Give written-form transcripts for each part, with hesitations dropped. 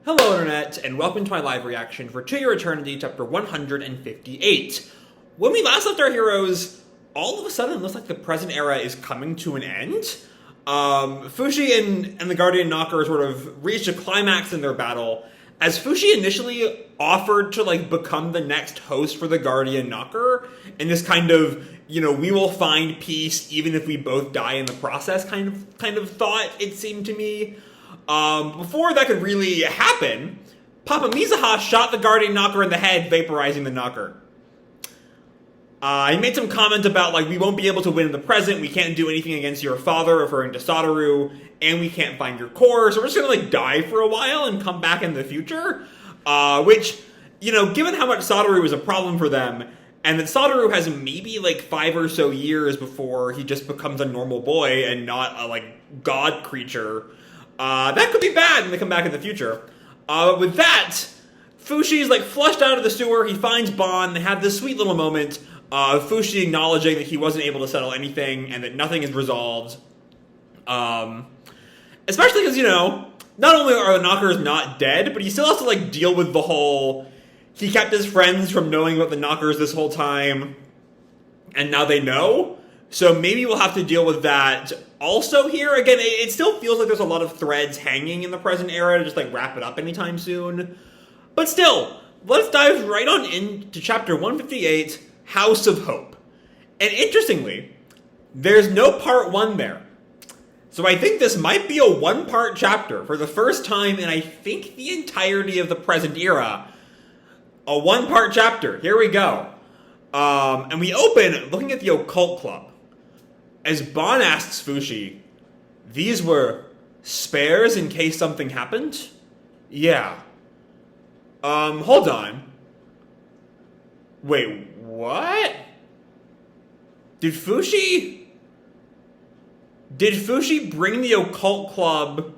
Hello Internet, and welcome to my live reaction for To Your Eternity, chapter 158. When we last left our heroes, all of a sudden it looks like the present era is coming to an end. Fushi and the Guardian Knocker sort of reached a climax in their battle, as Fushi initially offered to become the next host for the Guardian Knocker, in this kind of, we will find peace even if we both die in the process kind of thought, it seemed to me. Before that could really happen, Papa Mizuha shot the Guardian Knocker in the head, vaporizing the Knocker. He made some comment about, we won't be able to win in the present, we can't do anything against your father, referring to Satoru, and we can't find your core, so we're just gonna, die for a while and come back in the future. Which, given how much Satoru was a problem for them, and that Satoru has maybe, 5 or so years before he just becomes a normal boy and not a, god creature, that could be bad when they come back in the future. With that, Fushi's flushed out of the sewer, he finds Bon, they have this sweet little moment of Fushi acknowledging that he wasn't able to settle anything and that nothing is resolved. Especially because, not only are the Knockers not dead, but he still has to deal with the whole, he kept his friends from knowing about the Knockers this whole time, and now they know. So maybe we'll have to deal with that also here. Again, it still feels like there's a lot of threads hanging in the present era to just wrap it up anytime soon. But still, let's dive right on into chapter 158, House of Hope. And interestingly, there's no part 1 there. So I think this might be a 1-part chapter for the first time in I think the entirety of the present era. A 1-part chapter. Here we go. And we open looking at the Occult Club. As Bon asks Fushi, these were spares in case something happened? Yeah. Hold on. Wait, what? Did Fushi bring the Occult Club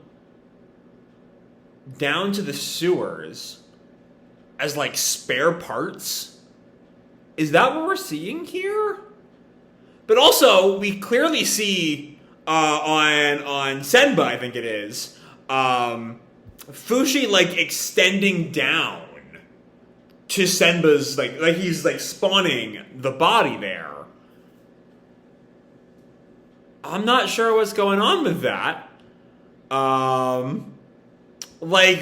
down to the sewers as spare parts? Is that what we're seeing here? But also, we clearly see on Senba, I think it is, Fushi extending down to Senba's he's spawning the body there. I'm not sure what's going on with that. What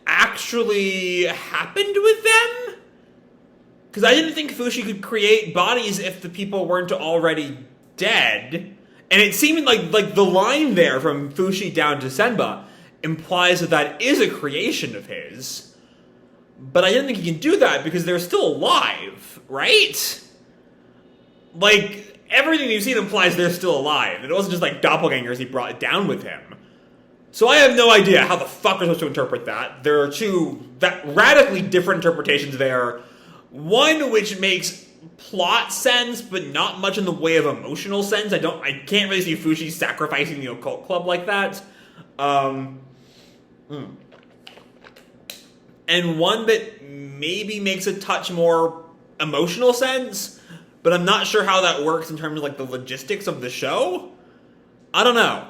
actually happened with them? Because I didn't think Fushi could create bodies if the people weren't already dead. And it seemed like the line there from Fushi down to Senba implies that that is a creation of his. But I didn't think he can do that because they're still alive, right? Everything you've seen implies they're still alive. It wasn't just doppelgangers he brought down with him. So I have no idea how the fuck we're supposed to interpret that. There are two radically different interpretations there. One which makes plot sense, but not much in the way of emotional sense. I can't really see Fushi sacrificing the Occult Club like that. And one that maybe makes a touch more emotional sense, but I'm not sure how that works in terms of the logistics of the show. I don't know.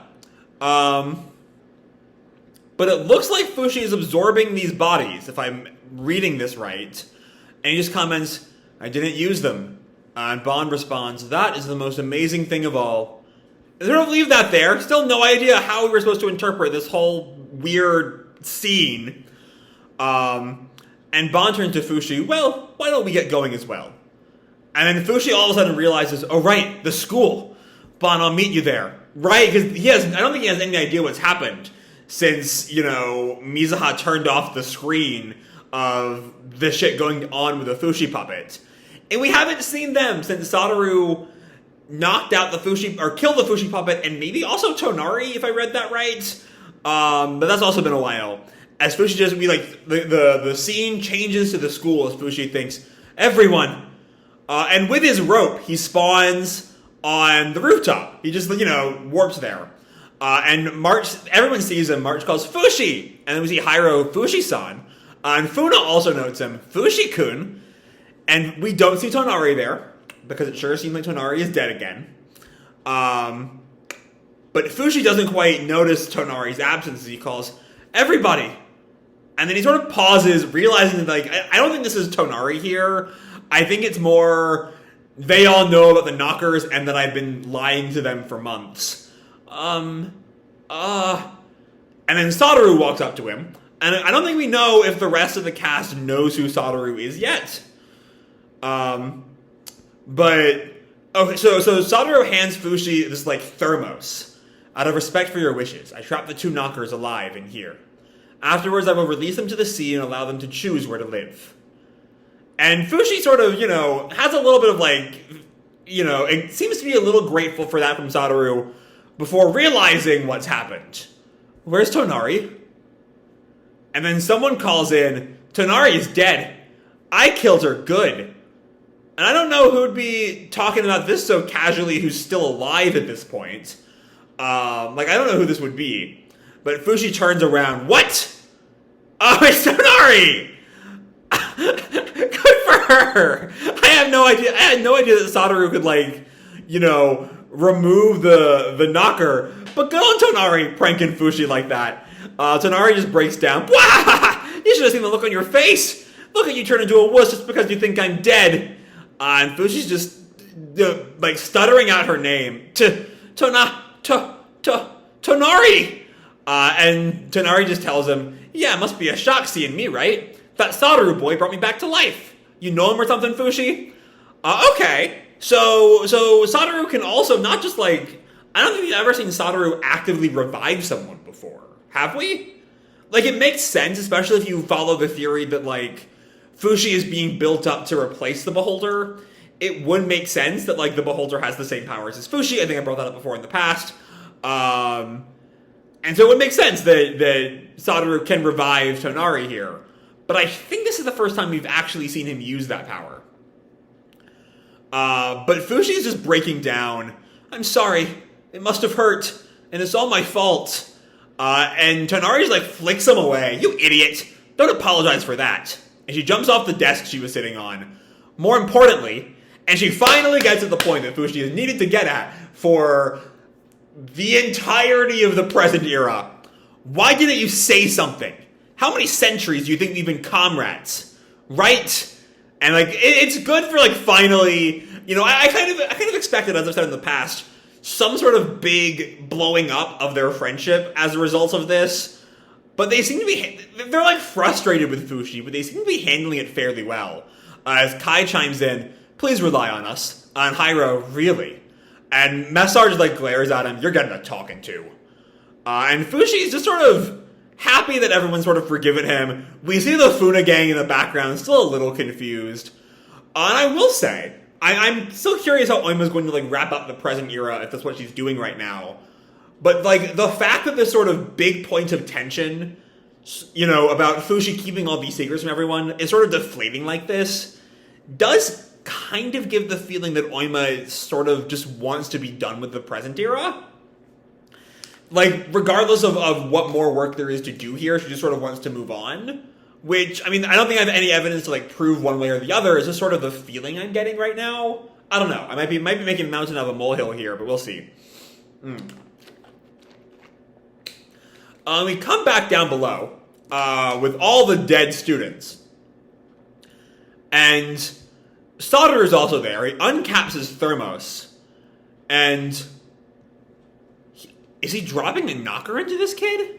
But it looks like Fushi is absorbing these bodies, if I'm reading this right. And he just comments, I didn't use them. And Bond responds, that is the most amazing thing of all. And sort of leave that there. Still no idea how we were supposed to interpret this whole weird scene. And Bond turns to Fushi, well, why don't we get going as well? And then Fushi all of a sudden realizes, oh right, the school. Bond, I'll meet you there. Right? Because I don't think he has any idea what's happened since, Mizuha turned off the screen of the shit going on with the Fushi puppet. And we haven't seen them since Satoru knocked out the Fushi, or killed the Fushi puppet, and maybe also Tonari, if I read that right. But that's also been a while. As Fushi just, the scene changes to the school as Fushi thinks, everyone. And with his rope, he spawns on the rooftop. He just, warps there. And March, everyone sees him. March calls Fushi. And then we see Hiro, Fushi-san. And Funa also notes him, Fushi-kun. And we don't see Tonari there, because it sure seems like Tonari is dead again. But Fushi doesn't quite notice Tonari's absence as he calls, "Everybody!" And then he sort of pauses, realizing that, like, I don't think this is Tonari here. I think it's more, they all know about the knockers and that I've been lying to them for months. And then Sadaru walks up to him, and I don't think we know if the rest of the cast knows who Sadaru is yet. But, okay, so Sadaru hands Fushi this, like, thermos. "Out of respect for your wishes, I trapped the 2 knockers alive in here. Afterwards, I will release them to the sea and allow them to choose where to live." And Fushi sort of, has a little bit of, like, it seems to be a little grateful for that from Sadaru before realizing what's happened. "Where's Tonari?" And then someone calls in, "Tonari is dead. I killed her good." And I don't know who would be talking about this so casually who's still alive at this point. I don't know who this would be. But Fushi turns around. "What? Oh, it's Tonari!" Good for her. I had no idea that Sadaru could, remove the knocker. But good on Tonari pranking Fushi like that. Tonari just breaks down. "Wah! You should have seen the look on your face. Look at you turn into a wuss just because you think I'm dead." And Fushi's just, stuttering out her name. Tonari! And Tonari just tells him, "Yeah, it must be a shock seeing me, right? That Sadaru boy brought me back to life. You know him or something, Fushi?" Okay. So Sadaru can also not just, I don't think we've ever seen Sadaru actively revive someone before. Have we? It makes sense, especially if you follow the theory that, Fushi is being built up to replace the Beholder. It would make sense that, the Beholder has the same powers as Fushi. I think I brought that up before in the past. And so it would make sense that Sadaru can revive Tonari here. But I think this is the first time we've actually seen him use that power. But Fushi is just breaking down. "I'm sorry. It must have hurt. And it's all my fault." And Tonari just, flicks him away. "You idiot. Don't apologize for that." And she jumps off the desk she was sitting on. More importantly, and she finally gets at the point that Fushi has needed to get at for the entirety of the present era. "Why didn't you say something? How many centuries do you think we've been comrades? Right?" And, it's good for, finally, I kind of expected, as I've said in the past, some sort of big blowing up of their friendship as a result of this. But they seem to be, they're, frustrated with Fushi, but they seem to be handling it fairly well. As Kai chimes in, "Please rely on us." And Hyro, "Really?" And Messar just, glares at him, "You're getting a talking to." And Fushi's just sort of happy that everyone's sort of forgiven him. We see the Funa Gang in the background, still a little confused. And I will say, I'm still curious how Oima's going to, wrap up the present era, if that's what she's doing right now. But, the fact that this sort of big point of tension, about Fushi keeping all these secrets from everyone is sort of deflating like this, does kind of give the feeling that Oima sort of just wants to be done with the present era. Regardless of what more work there is to do here, she just sort of wants to move on. Which, I don't think I have any evidence to, prove one way or the other. It's just sort of the feeling I'm getting right now. I don't know. I might be making a mountain out of a molehill here, but we'll see. We come back down below with all the dead students. And Sadaru is also there. He uncaps his thermos. And is he dropping a knocker into this kid?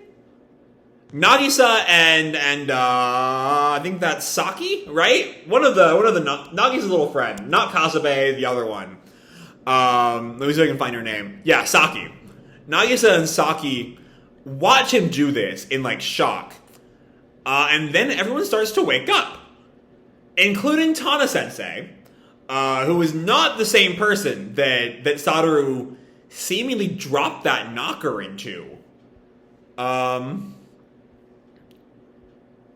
Nagisa and I think that's Saki, right? One of the Nagisa's little friend, not Kasabe, the other one. Let me see if I can find her name. Yeah, Saki. Nagisa and Saki watch him do this in shock, and then everyone starts to wake up, including Tana Sensei, who is not the same person that Sadaru seemingly dropped that knocker into.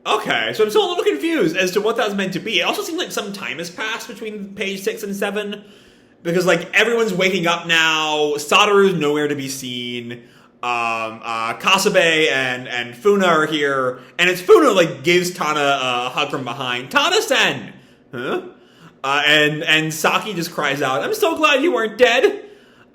Okay, so I'm still a little confused as to what that was meant to be. It also seems like some time has passed between page 6 and 7. Because, everyone's waking up now. Sadaru's nowhere to be seen. Kasabe and Funa are here. And it's Funa, gives Tana a hug from behind. "Tana-sen!" Huh? And Saki just cries out, "I'm so glad you weren't dead."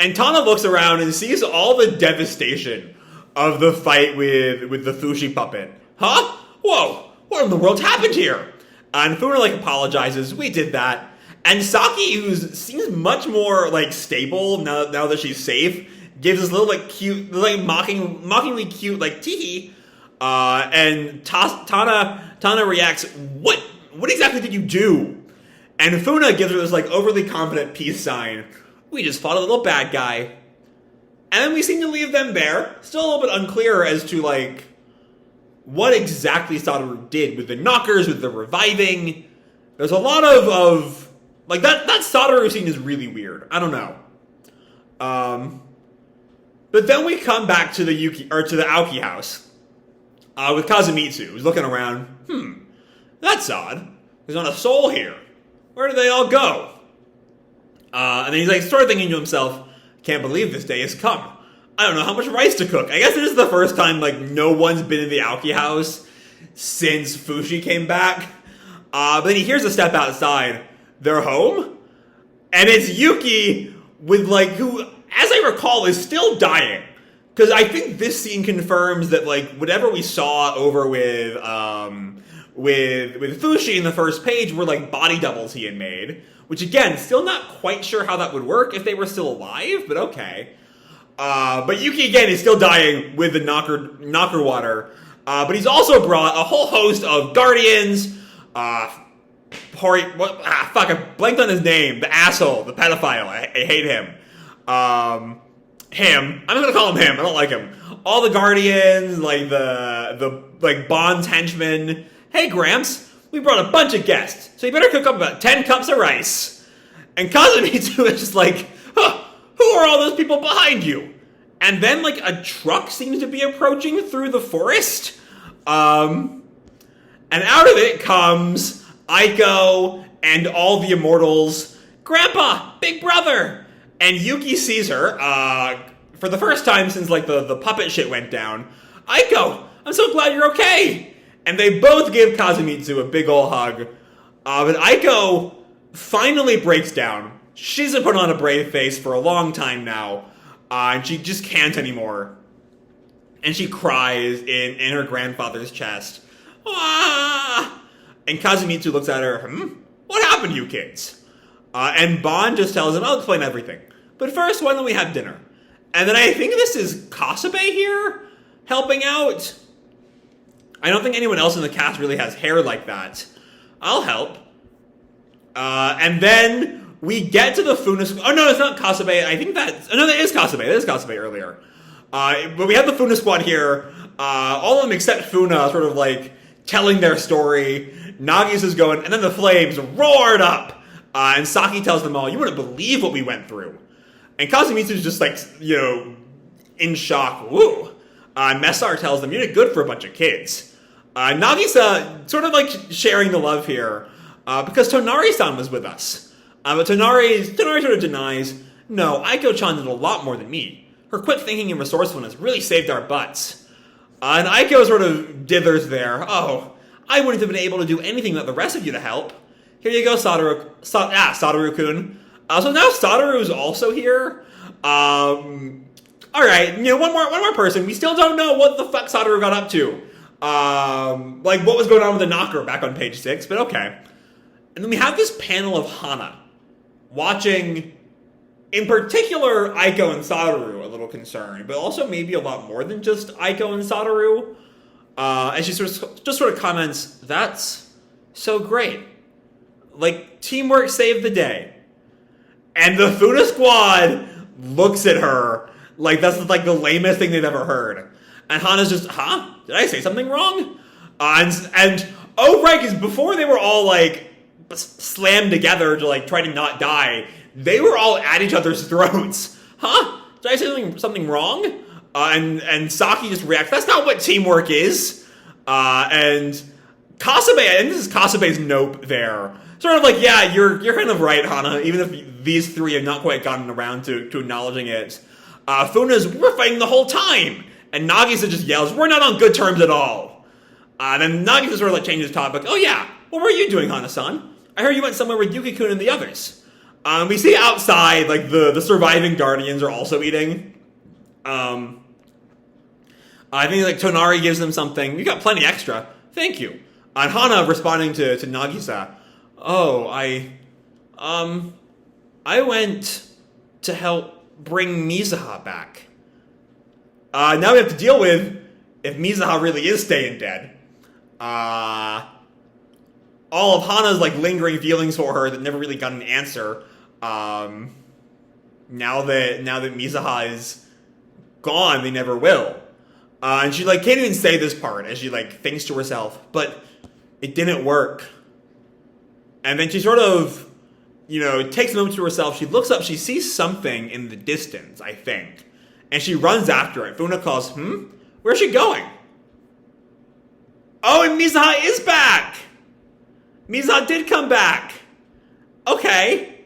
And Tana looks around and sees all the devastation of the fight with the Fushi puppet. Huh? Whoa, what in the world happened here? And Funa, like, apologizes, we did that. And Saki, who seems much more, like, stable now that she's safe, gives this little, like, cute, like, mockingly cute, like, tee. And Tana reacts, what exactly did you do? And Funa gives her this, like, overly confident peace sign. We just fought a little bad guy. And then we seem to leave them there. Still a little bit unclear as to, like, what exactly Satoru did with the knockers, with the reviving. There's a lot of like, that Satoru scene is really weird. I don't know. But then we come back to the Aoki house. With Kazumitsu, who's looking around. That's odd. There's not a soul here. Where did they all go? And then he's like, sort of thinking to himself, can't believe this day has come. I don't know how much rice to cook. I guess this is the first time, like, no one's been in the Aoki house since Fushi came back. But then he hears a step outside. They're home? And it's Yuki with, like, who, as I recall, is still dying. Because I think this scene confirms that, like, whatever we saw over with Fushi in the first page were, like, body doubles he had made. Which, again, still not quite sure how that would work if they were still alive, but okay. But Yuki, again, is still dying with the knocker water. But he's also brought a whole host of guardians. I blanked on his name. The asshole, the pedophile. I hate him. I'm gonna call him him. I don't like him. All the guardians, like the Bond's henchmen. Hey, Gramps, we brought a bunch of guests, so you better cook up about 10 cups of rice. And Kazumitsu is just like, who are all those people behind you? And then, like, a truck seems to be approaching through the forest. And out of it comes Aiko and all the immortals. Grandpa, big brother! And Yuki sees her, for the first time since, like, the puppet shit went down. Aiko, I'm so glad you're okay! And they both give Kazumitsu a big ol' hug. But Aiko finally breaks down. She's been put on a brave face for a long time now. And she just can't anymore. And she cries in her grandfather's chest. Ah! And Kazumitsu looks at her. What happened to you kids? And Bond just tells him, I'll explain everything. But first, why don't we have dinner? And then I think this is Kasabe here helping out. I don't think anyone else in the cast really has hair like that. I'll help. And then we get to the Funa... Oh, no, it's not Kasabe. I think that's... Oh, no, that is Kasabe. That is Kasabe earlier. But we have the Funa squad here. All of them except Funa sort of, like, telling their story. Nagisa is going... And then the flames roared up. And Saki tells them all, you wouldn't believe what we went through. And Kazumitsu's just, like, you know, in shock. Woo! Messar tells them, you did good for a bunch of kids. Nagisa sort of, like, sharing the love here. Because Tonari-san was with us. But Tonari sort of denies, no, Aiko-chan did a lot more than me. Her quick thinking and resourcefulness really saved our butts. And Aiko sort of dithers there. Oh, I wouldn't have been able to do anything without the rest of you to help. Here you go, Satoru-kun. So now Satoru's also here. Alright, you know, one more person. We still don't know what the fuck Satoru got up to. Like, what was going on with the knocker back on page 6, but okay. And then we have this panel of Hanna watching, in particular, Aiko and Satoru, a little concerned, but also maybe a lot more than just Aiko and Satoru. And she just sort of comments, that's so great. Like, teamwork saved the day. And the Funa squad looks at her like that's, like, the lamest thing they've ever heard. And Hanna's just, huh? Did I say something wrong? And oh, right, because before they were all, like, slammed together to, like, try to not die, they were all at each other's throats. Huh? Did I say something wrong? And Saki just reacts, that's not what teamwork is. And Kasabe, I think this is Kasabe's nope there. Sort of like, yeah, you're kind of right, Hanna, even if these three have not quite gotten around to acknowledging it. Funa's, we're fighting the whole time. And Nagisa just yells, we're not on good terms at all. Then Nagisa sort of like changes topic. Oh yeah, what were you doing, Hanna-san? I heard you went somewhere with Yuki-kun and the others. We see outside, like, the surviving Guardians are also eating. I think, like, Tonari gives them something. You got plenty extra. Thank you. And Hanna responding to Nagisa. Oh, I went to help bring Mizuha back. Now we have to deal with if Mizuha really is staying dead. All of Hana's, like, lingering feelings for her that never really got an answer. Now that Mizuha is gone, they never will. And she, like, can't even say this part as she, like, thinks to herself, but it didn't work. And then she sort of, takes a moment to herself. She looks up, she sees something in the distance, I think. And she runs after it. Funa calls, Where's she going? Oh, and Mizuha is back! Mizuha did come back! Okay.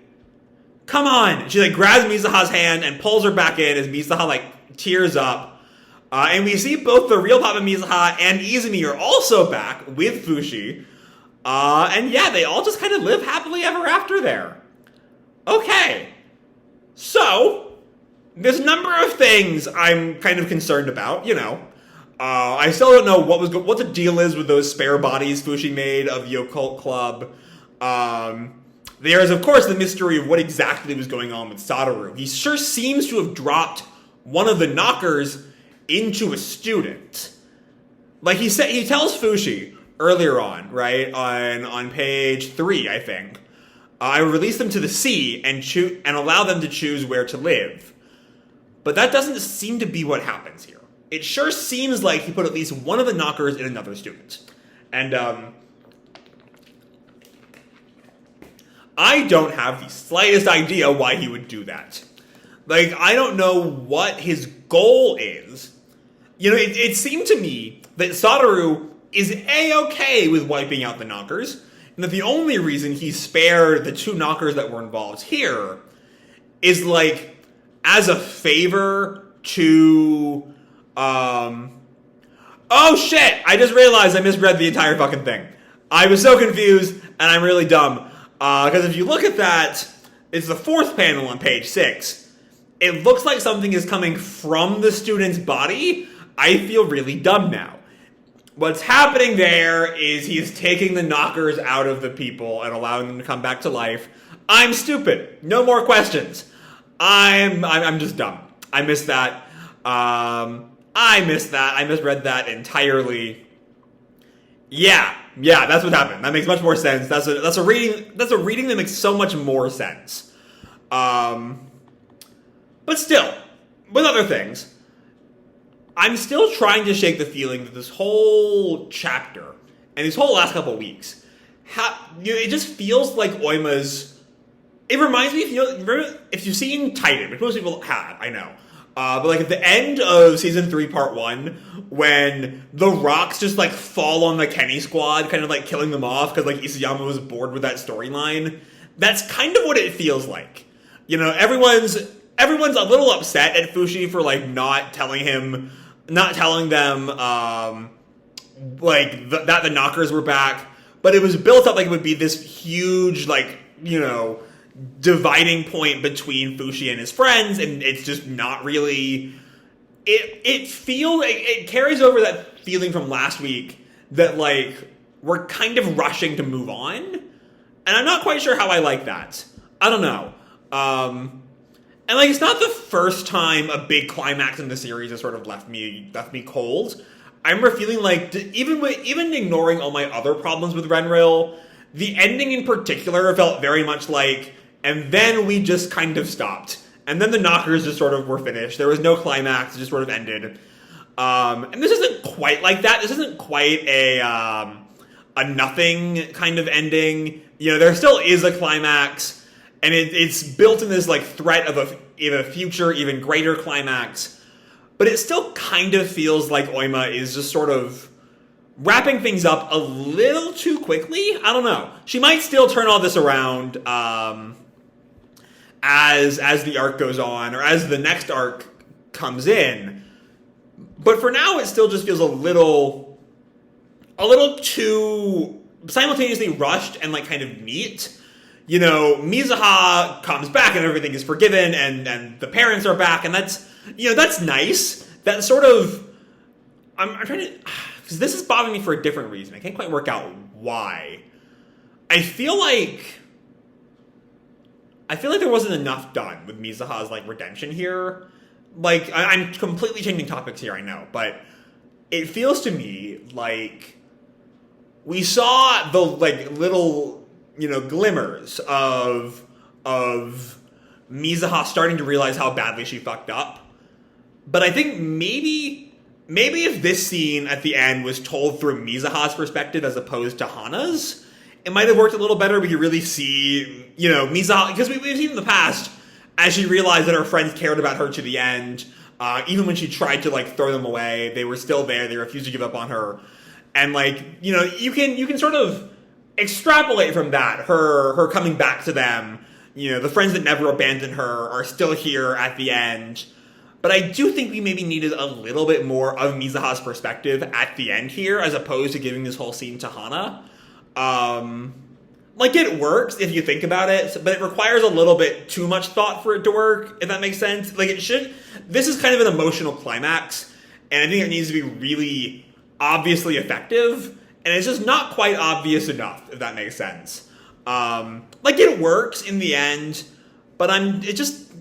Come on. She, like, grabs Mizuha's hand and pulls her back in as Mizuha, like, tears up. And we see both the real Papa Mizuha and Izumi are also back with Fushi. And yeah, they all just kind of live happily ever after there. Okay. So, there's a number of things I'm kind of concerned about, I still don't know what the deal is with those spare bodies Fushi made of the occult club. There is, of course, the mystery of what exactly was going on with Satoru. He sure seems to have dropped one of the knockers into a student. Like, he tells Fushi earlier on, right, on page 3, I think, I will release them to the sea and allow them to choose where to live. But that doesn't seem to be what happens here. It sure seems like he put at least one of the knockers in another student. And, I don't have the slightest idea why he would do that. Like, I don't know what his goal is. It seemed to me that Satoru is A-okay with wiping out the knockers, and that the only reason he spared the 2 knockers that were involved here is, like, as a favor to, oh shit! I just realized I misread the entire fucking thing. I was so confused, and I'm really dumb. Because if you look at that, it's the 4th panel on page 6. It looks like something is coming from the student's body. I feel really dumb now. What's happening there is he's taking the knockers out of the people and allowing them to come back to life. I'm stupid. No more questions. I'm just dumb. I missed that. I misread that entirely. Yeah, that's what happened. That makes much more sense. That's a reading that makes so much more sense. But still, with other things, I'm still trying to shake the feeling that this whole chapter and these whole last couple weeks, it just feels like Oima's. It reminds me, remember, if you've seen Titan, which most people have, I know. But like at the end of season 3, part 1, when the rocks just like fall on the Kenny squad, kind of like killing them off because like Isayama was bored with that storyline. That's kind of what it feels like. Everyone's a little upset at Fushi for like not telling them like that the knockers were back, but it was built up like it would be this huge like dividing point between Fushi and his friends, and it's just not really. It carries over that feeling from last week that like we're kind of rushing to move on, and I'm not quite sure how I like that. I don't know. And like it's not the first time a big climax in the series has sort of left me cold. I remember feeling like even ignoring all my other problems with Renrail, the ending in particular felt very much like. And then we just kind of stopped. And then the knockers just sort of were finished. There was no climax. It just sort of ended. And this isn't quite like that. This isn't quite a nothing kind of ending. There still is a climax. And it's built in this like threat of a future, even greater climax. But it still kind of feels like Oima is just sort of wrapping things up a little too quickly. I don't know. She might still turn all this around. As the arc goes on, or as the next arc comes in. But for now, it still just feels a little too simultaneously rushed and like kind of neat. you know, Mizuha comes back and everything is forgiven and the parents are back, and that's, you know, that's nice. That sort of, I'm trying to, because this is bothering me for a different reason. I can't quite work out why. I feel like there wasn't enough done with Mizuha's, like, redemption here. Like, I'm completely changing topics here, I know, but it feels to me like we saw the, like, little, you know, glimmers of Mizuha starting to realize how badly she fucked up. But I think maybe if this scene at the end was told through Mizuha's perspective as opposed to Hanna's, it might have worked a little better. We could really see, you know, Mizuha, because we've seen in the past, as she realized that her friends cared about her to the end, even when she tried to, like, throw them away, they were still there. They refused to give up on her. And, like, you know, you can sort of extrapolate from that, her coming back to them. You know, the friends that never abandoned her are still here at the end. But I do think we maybe needed a little bit more of Mizuha's perspective at the end here, as opposed to giving this whole scene to Hanna. Like, it works if you think about it, but it requires a little bit too much thought for it to work, if that makes sense. Like, this is kind of an emotional climax, and I think it needs to be really obviously effective, and it's just not quite obvious enough, if that makes sense. Like, it works in the end, but it just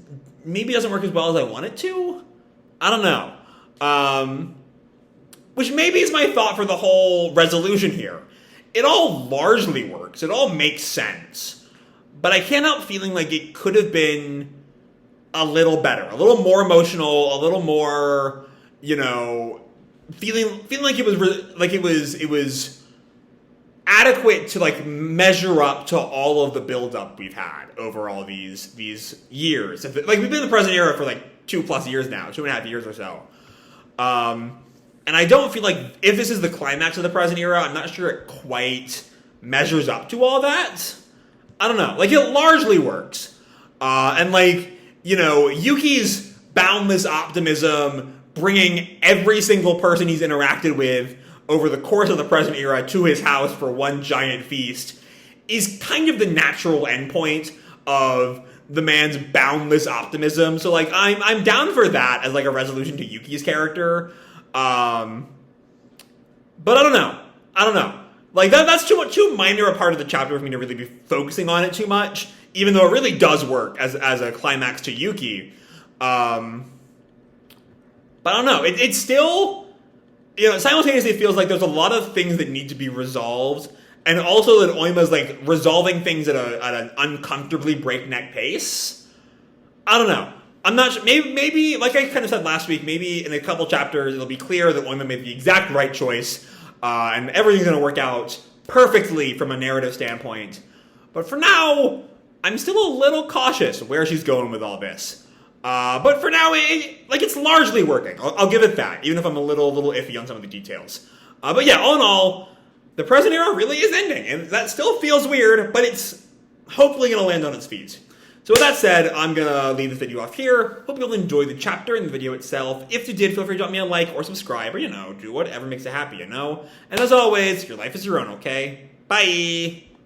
maybe doesn't work as well as I want it to. I don't know. Which maybe is my thought for the whole resolution here. It all largely works. It all makes sense. But I can't help feeling like it could have been a little better, a little more emotional, a little more, you know, feeling like it was adequate to, like, measure up to all of the build-up we've had over all these years. Like, we've been in the present era for, like, 2+ years now, 2.5 years or so. And I don't feel like, if this is the climax of the present era, I'm not sure it quite measures up to all that. I don't know. Like, it largely works. And, like, you know, Yuki's boundless optimism, bringing every single person he's interacted with over the course of the present era to his house for one giant feast, is kind of the natural endpoint of the man's boundless optimism. So, like, I'm down for that as, like, a resolution to Yuki's character. But I don't know. Like, that's too minor a part of the chapter for me to really be focusing on it too much, even though it really does work as a climax to Yuki. But I don't know. It's still, you know, simultaneously feels like there's a lot of things that need to be resolved, and also that Oima's, like, resolving things at an uncomfortably breakneck pace. I don't know. I'm not sure. Maybe, like I kind of said last week, maybe in a couple chapters it'll be clear that Oima made the exact right choice, and everything's going to work out perfectly from a narrative standpoint. But for now, I'm still a little cautious where she's going with all this. But for now, it's largely working. I'll give it that, even if I'm a little iffy on some of the details. But yeah, all in all, the present era really is ending, and that still feels weird, but it's hopefully going to land on its feet. So with that said, I'm going to leave this video off here. Hope you'll enjoy the chapter and the video itself. If you did, feel free to drop me a like or subscribe, or, you know, do whatever makes you happy, you know? And as always, your life is your own, okay? Bye!